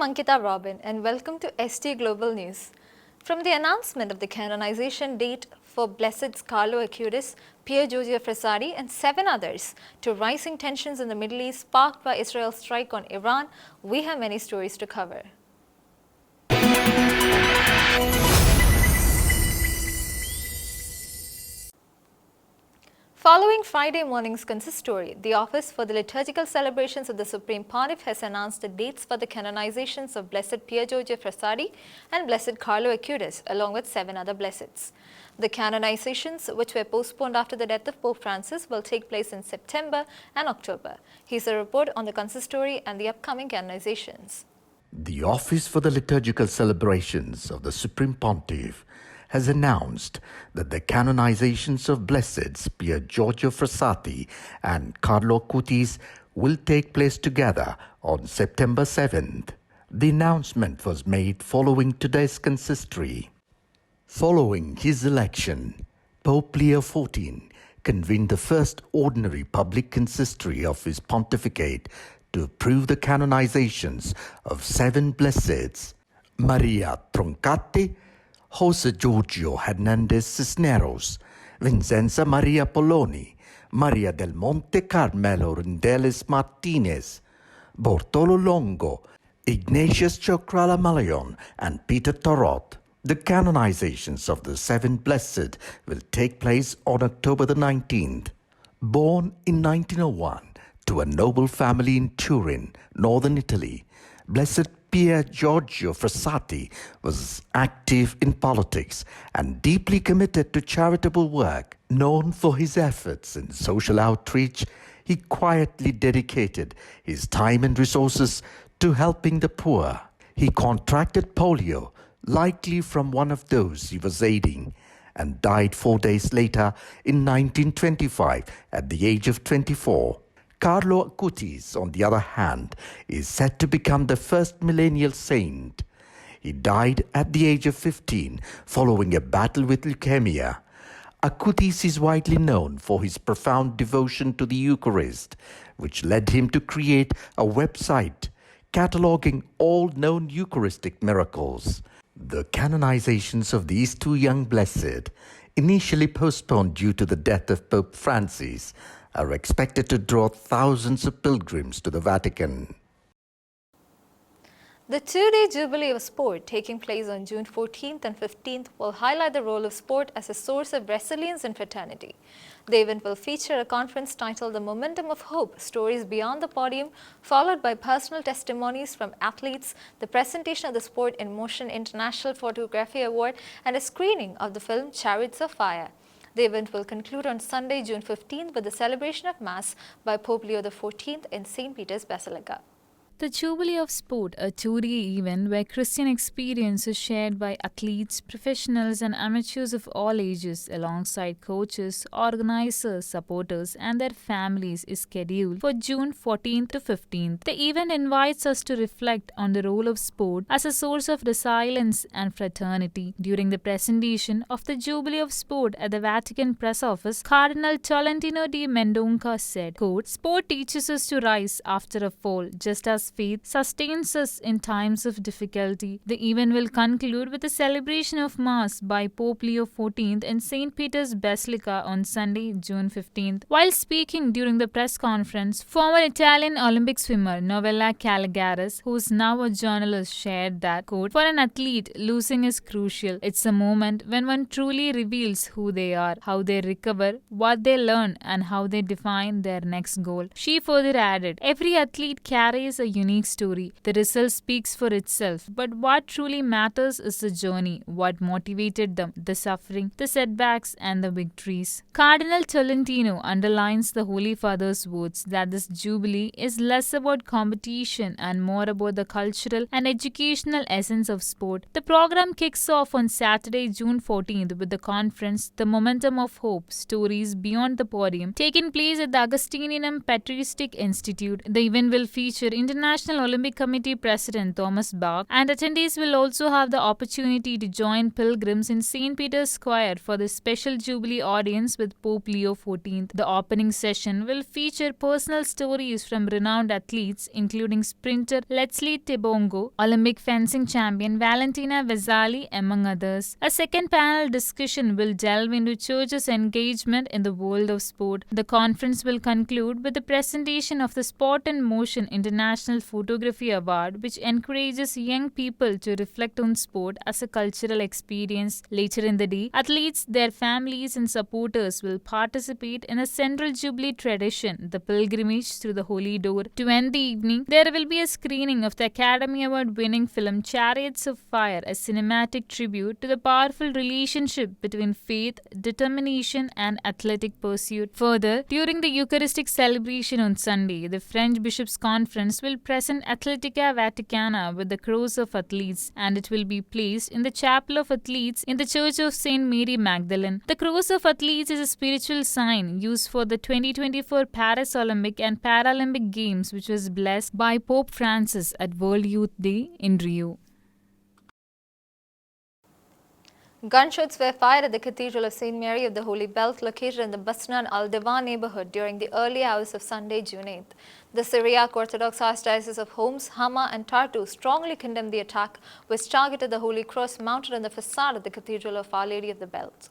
Ankita Robin and welcome to ST Global News. From the announcement of the canonization date for Blessed Carlo Acutis, Pier, Giorgio, Frassati and 7 others to rising tensions in the Middle East sparked by Israel's strike on Iran, we have many stories to cover. Following Friday morning's consistory, the Office for the Liturgical Celebrations of the Supreme Pontiff has announced the dates for the canonizations of Blessed Pier, Giorgio, Frassati and Blessed Carlo Acutis, along with 7 other blesseds. The canonizations, which were postponed after the death of Pope Francis, will take place in September and October. Here's a report on the consistory and the upcoming canonizations. The Office for the Liturgical Celebrations of the Supreme Pontiff has announced that the canonizations of Blesseds Pier, Giorgio, Frassati and Carlo Acutis will take place together on September 7th. The announcement was made following today's consistory. Following his election, Pope Leo XIV convened the first ordinary public consistory of his pontificate to approve the canonizations of 7 blesseds: Maria Troncati, Jose Giorgio Hernandez Cisneros, Vincenza Maria Poloni, Maria del Monte Carmelo Rendeles Martinez, Bortolo Longo, Ignatius Chocrala Malayon, and Peter Torot. The canonizations of the 7 blessed will take place on October the 19th. Born in 1901 to a noble family in Turin, northern Italy, Blessed Pier Giorgio Frassati was active in politics and deeply committed to charitable work. Known for his efforts in social outreach, he quietly dedicated his time and resources to helping the poor. He contracted polio, likely from one of those he was aiding, and died 4 days later in 1925 at the age of 24. Carlo Acutis, on the other hand, is said to become the first millennial saint. He died at the age of 15 following a battle with leukemia. Acutis is widely known for his profound devotion to the Eucharist, which led him to create a website cataloging all known Eucharistic miracles. The canonizations of these 2 young blessed, initially postponed due to the death of Pope Francis, are expected to draw thousands of pilgrims to the Vatican. The 2-day Jubilee of Sport, taking place on June 14th and 15th, will highlight the role of sport as a source of resilience and fraternity. The event will feature a conference titled The Momentum of Hope, Stories Beyond the Podium, followed by personal testimonies from athletes, the presentation of the Sport in Motion International Photography Award, and a screening of the film Chariots of Fire. The event will conclude on Sunday, June 15th with the celebration of Mass by Pope Leo XIV in St. Peter's Basilica. The Jubilee of Sport, a 2-day event where Christian experience is shared by athletes, professionals and amateurs of all ages alongside coaches, organizers, supporters and their families, is scheduled for June 14th to 15th. The event invites us to reflect on the role of sport as a source of resilience and fraternity. During the presentation of the Jubilee of Sport at the Vatican Press Office, Cardinal Tolentino di Mendonca said, quote, "Sport teaches us to rise after a fall, just as faith sustains us in times of difficulty." The event will conclude with a celebration of Mass by Pope Leo XIV in St. Peter's Basilica on Sunday, June 15th. While speaking during the press conference, former Italian Olympic swimmer Novella Caligaris, who is now a journalist, shared that, quote, "For an athlete, losing is crucial. It's a moment when one truly reveals who they are, how they recover, what they learn, and how they define their next goal." She further added, "Every athlete carries a unique story. The result speaks for itself. But what truly matters is the journey, what motivated them, the suffering, the setbacks, and the victories." Cardinal Tolentino underlines the Holy Father's words that this Jubilee is less about competition and more about the cultural and educational essence of sport. The program kicks off on Saturday, June 14th with the conference The Momentum of Hope, Stories Beyond the Podium, taking place at the Augustinianum Patristic Institute. The event will feature international International Olympic Committee President Thomas Bach, and attendees will also have the opportunity to join pilgrims in St. Peter's Square for the special Jubilee audience with Pope Leo XIV. The opening session will feature personal stories from renowned athletes including sprinter Leslie Tebongo, Olympic fencing champion Valentina Vezzali, among others. A second panel discussion will delve into church's engagement in the world of sport. The conference will conclude with the presentation of the Sport and Motion International Photography Award, which encourages young people to reflect on sport as a cultural experience. Later in the day, athletes, their families and supporters will participate in a central Jubilee tradition, the pilgrimage through the Holy Door. To end the evening, there will be a screening of the Academy Award-winning film Chariots of Fire, a cinematic tribute to the powerful relationship between faith, determination and athletic pursuit. Further, during the Eucharistic celebration on Sunday, the French Bishops' Conference will present Atletica Vaticana with the Cross of Athletes, and it will be placed in the Chapel of Athletes in the Church of St. Mary Magdalene. The Cross of Athletes is a spiritual sign used for the 2024 Paris Olympic and Paralympic Games, which was blessed by Pope Francis at World Youth Day in Rio. Gunshots were fired at the Cathedral of St. Mary of the Holy Belt located in the Basnan al-Divan neighborhood during the early hours of Sunday, June 8th. The Syriac Orthodox Archdiocese of Homs, Hama and Tartu strongly condemned the attack, which targeted the Holy Cross mounted on the facade of the Cathedral of Our Lady of the Belt.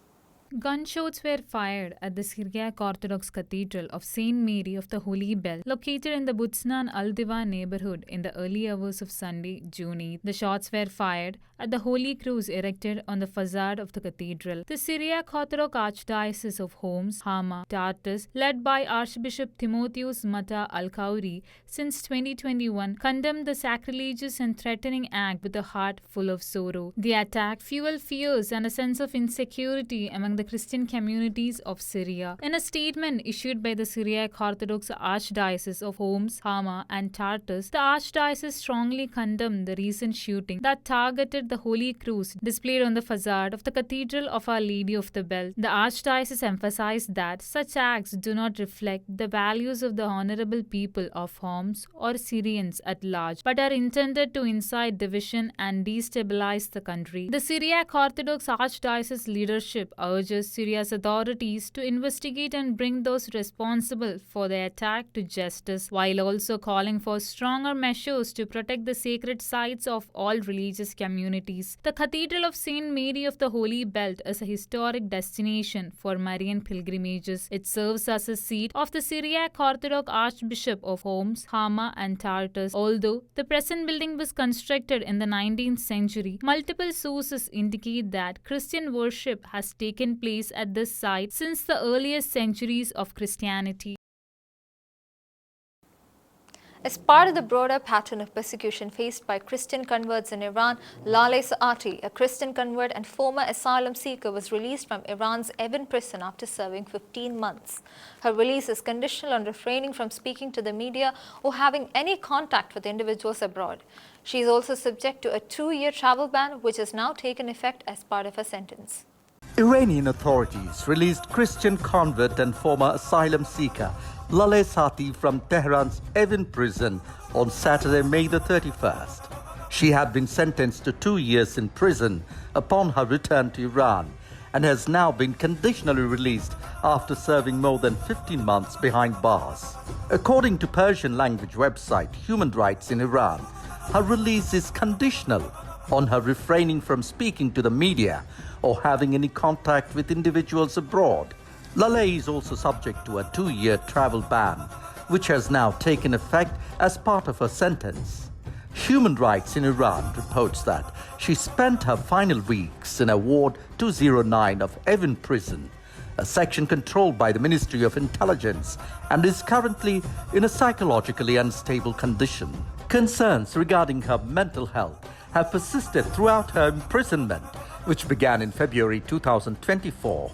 Gunshots were fired at the Syriac Orthodox Cathedral of St. Mary of the Holy Bell, located in the Butsnan al-Divan neighborhood in the early hours of Sunday, June 8th. The shots were fired at the Holy Cross erected on the facade of the cathedral. The Syriac Orthodox Archdiocese of Homs, Hama, Tartus, led by Archbishop Timotheus Mata al-Kauri since 2021, condemned the sacrilegious and threatening act with a heart full of sorrow. The attack fueled fears and a sense of insecurity among the Christian communities of Syria. In a statement issued by the Syriac Orthodox Archdiocese of Homs, Hama and Tartus, the Archdiocese strongly condemned the recent shooting that targeted the Holy Cross displayed on the facade of the Cathedral of Our Lady of the Bell. The Archdiocese emphasized that such acts do not reflect the values of the honorable people of Homs or Syrians at large, but are intended to incite division and destabilize the country. The Syriac Orthodox Archdiocese leadership urges Syria's authorities to investigate and bring those responsible for the attack to justice, while also calling for stronger measures to protect the sacred sites of all religious communities. The Cathedral of St. Mary of the Holy Belt is a historic destination for Marian pilgrimages. It serves as a seat of the Syriac Orthodox Archbishop of Homs, Hama and Tartus. Although the present building was constructed in the 19th century, multiple sources indicate that Christian worship has taken place at this site since the earliest centuries of Christianity. As part of the broader pattern of persecution faced by Christian converts in Iran, Laleh Saati, a Christian convert and former asylum seeker, was released from Iran's Evin prison after serving 15 months. Her release is conditional on refraining from speaking to the media or having any contact with individuals abroad. She is also subject to a 2-year travel ban, which has now taken effect as part of her sentence. Iranian authorities released Christian convert and former asylum seeker Laleh Saati from Tehran's Evin prison on Saturday, May the 31st. She had been sentenced to 2 years in prison upon her return to Iran and has now been conditionally released after serving more than 15 months behind bars. According to Persian language website Human Rights in Iran, her release is conditional on her refraining from speaking to the media or having any contact with individuals abroad. Laleh is also subject to a 2-year travel ban, which has now taken effect as part of her sentence. Human Rights in Iran reports that she spent her final weeks in Ward 209 of Evin prison, a section controlled by the Ministry of Intelligence, and is currently in a psychologically unstable condition. Concerns regarding her mental health have persisted throughout her imprisonment, which began in February 2024.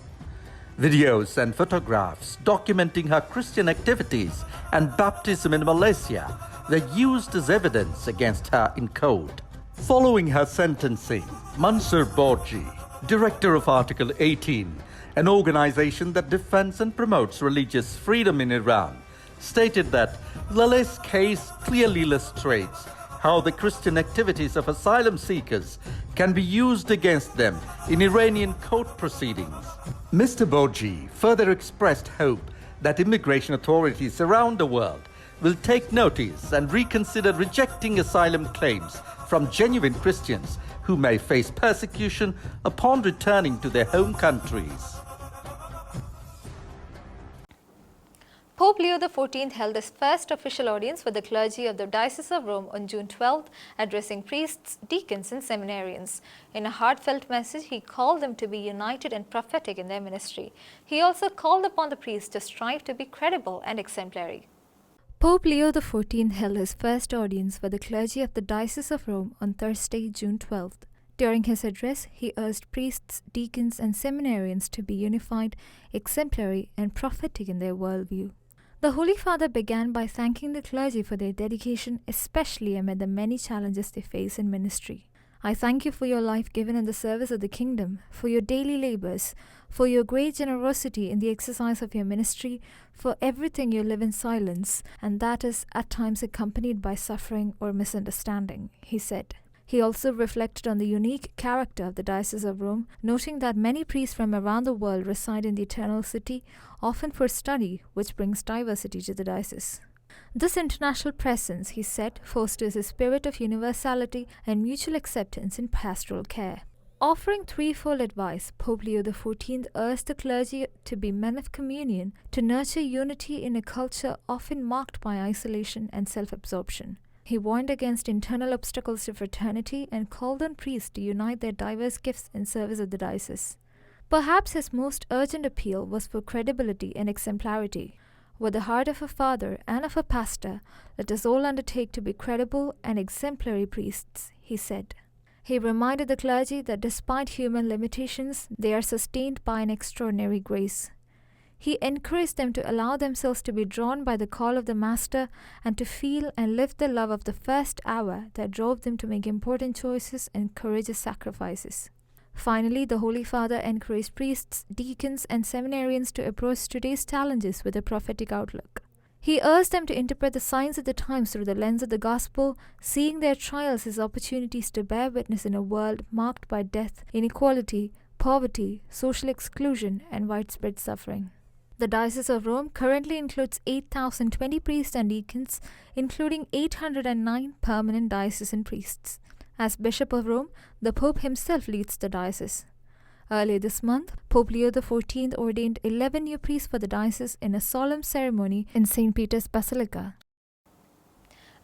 Videos and photographs documenting her Christian activities and baptism in Malaysia were used as evidence against her in court. Following her sentencing, Mansour Borji, director of Article 18, an organization that defends and promotes religious freedom in Iran, stated that Laleh's case clearly illustrates how the Christian activities of asylum seekers can be used against them in Iranian court proceedings. Mr. Borji further expressed hope that immigration authorities around the world will take notice and reconsider rejecting asylum claims from genuine Christians who may face persecution upon returning to their home countries. Pope Leo XIV held his first official audience with the clergy of the Diocese of Rome on June 12, addressing priests, deacons and seminarians. In a heartfelt message, he called them to be united and prophetic in their ministry. He also called upon the priests to strive to be credible and exemplary. Pope Leo XIV held his first audience with the clergy of the Diocese of Rome on Thursday, June 12th. During his address, he urged priests, deacons and seminarians to be unified, exemplary and prophetic in their worldview. The Holy Father began by thanking the clergy for their dedication, especially amid the many challenges they face in ministry. I thank you for your life given in the service of the kingdom, for your daily labors, for your great generosity in the exercise of your ministry, for everything you live in silence, and that is at times accompanied by suffering or misunderstanding, he said. He also reflected on the unique character of the Diocese of Rome, noting that many priests from around the world reside in the Eternal City, often for study, which brings diversity to the diocese. This international presence, he said, fosters a spirit of universality and mutual acceptance in pastoral care. Offering threefold advice, Pope Leo XIV urged the clergy to be men of communion, to nurture unity in a culture often marked by isolation and self-absorption. He warned against internal obstacles to fraternity and called on priests to unite their diverse gifts in service of the diocese. Perhaps his most urgent appeal was for credibility and exemplarity. With the heart of a father and of a pastor, let us all undertake to be credible and exemplary priests, he said. He reminded the clergy that despite human limitations, they are sustained by an extraordinary grace. He encouraged them to allow themselves to be drawn by the call of the Master and to feel and live the love of the first hour that drove them to make important choices and courageous sacrifices. Finally, the Holy Father encouraged priests, deacons, and seminarians to approach today's challenges with a prophetic outlook. He urged them to interpret the signs of the times through the lens of the Gospel, seeing their trials as opportunities to bear witness in a world marked by death, inequality, poverty, social exclusion, and widespread suffering. The Diocese of Rome currently includes 8,020 priests and deacons, including 809 permanent diocesan priests. As Bishop of Rome, the Pope himself leads the diocese. Earlier this month, Pope Leo XIV ordained 11 new priests for the diocese in a solemn ceremony in St. Peter's Basilica.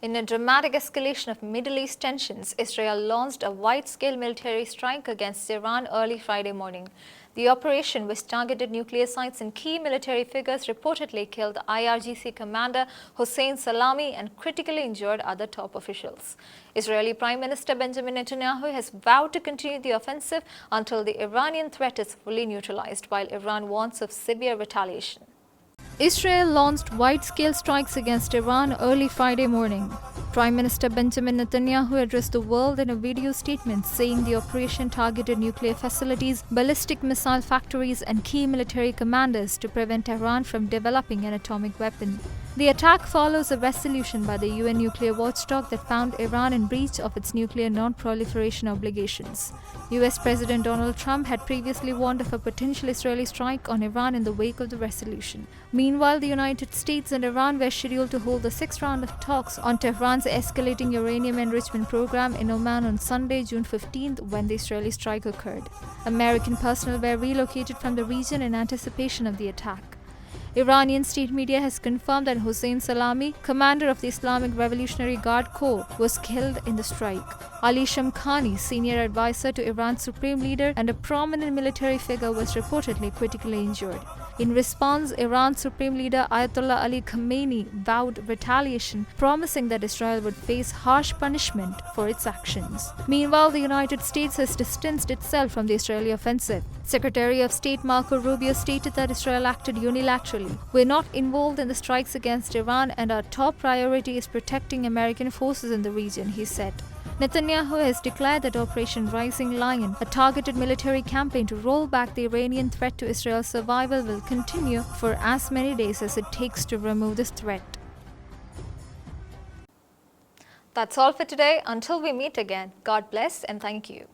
In a dramatic escalation of Middle East tensions, Israel launched a wide-scale military strike against Iran early Friday morning. The operation, which targeted nuclear sites and key military figures, reportedly killed IRGC commander Hossein Salami and critically injured other top officials. Israeli Prime Minister Benjamin Netanyahu has vowed to continue the offensive until the Iranian threat is fully neutralized, while Iran warns of severe retaliation. Israel launched wide-scale strikes against Iran early Friday morning. Prime Minister Benjamin Netanyahu addressed the world in a video statement saying the operation targeted nuclear facilities, ballistic missile factories and key military commanders to prevent Iran from developing an atomic weapon. The attack follows a resolution by the UN nuclear watchdog that found Iran in breach of its nuclear non-proliferation obligations. US President Donald Trump had previously warned of a potential Israeli strike on Iran in the wake of the resolution. Meanwhile, the United States and Iran were scheduled to hold the sixth round of talks on Tehran's escalating uranium enrichment program in Oman on Sunday, June 15th, when the Israeli strike occurred. American personnel were relocated from the region in anticipation of the attack. Iranian state media has confirmed that Hossein Salami, commander of the Islamic Revolutionary Guard Corps, was killed in the strike. Ali Shamkhani, senior advisor to Iran's supreme leader and a prominent military figure, was reportedly critically injured. In response, Iran's supreme leader Ayatollah Ali Khamenei vowed retaliation, promising that Israel would face harsh punishment for its actions. Meanwhile, the United States has distanced itself from the Israeli offensive. Secretary of State Marco Rubio stated that Israel acted unilaterally. "We're not involved in the strikes against Iran, and our top priority is protecting American forces in the region," he said. Netanyahu has declared that Operation Rising Lion, a targeted military campaign to roll back the Iranian threat to Israel's survival, will continue for as many days as it takes to remove this threat. That's all for today. Until we meet again, God bless and thank you.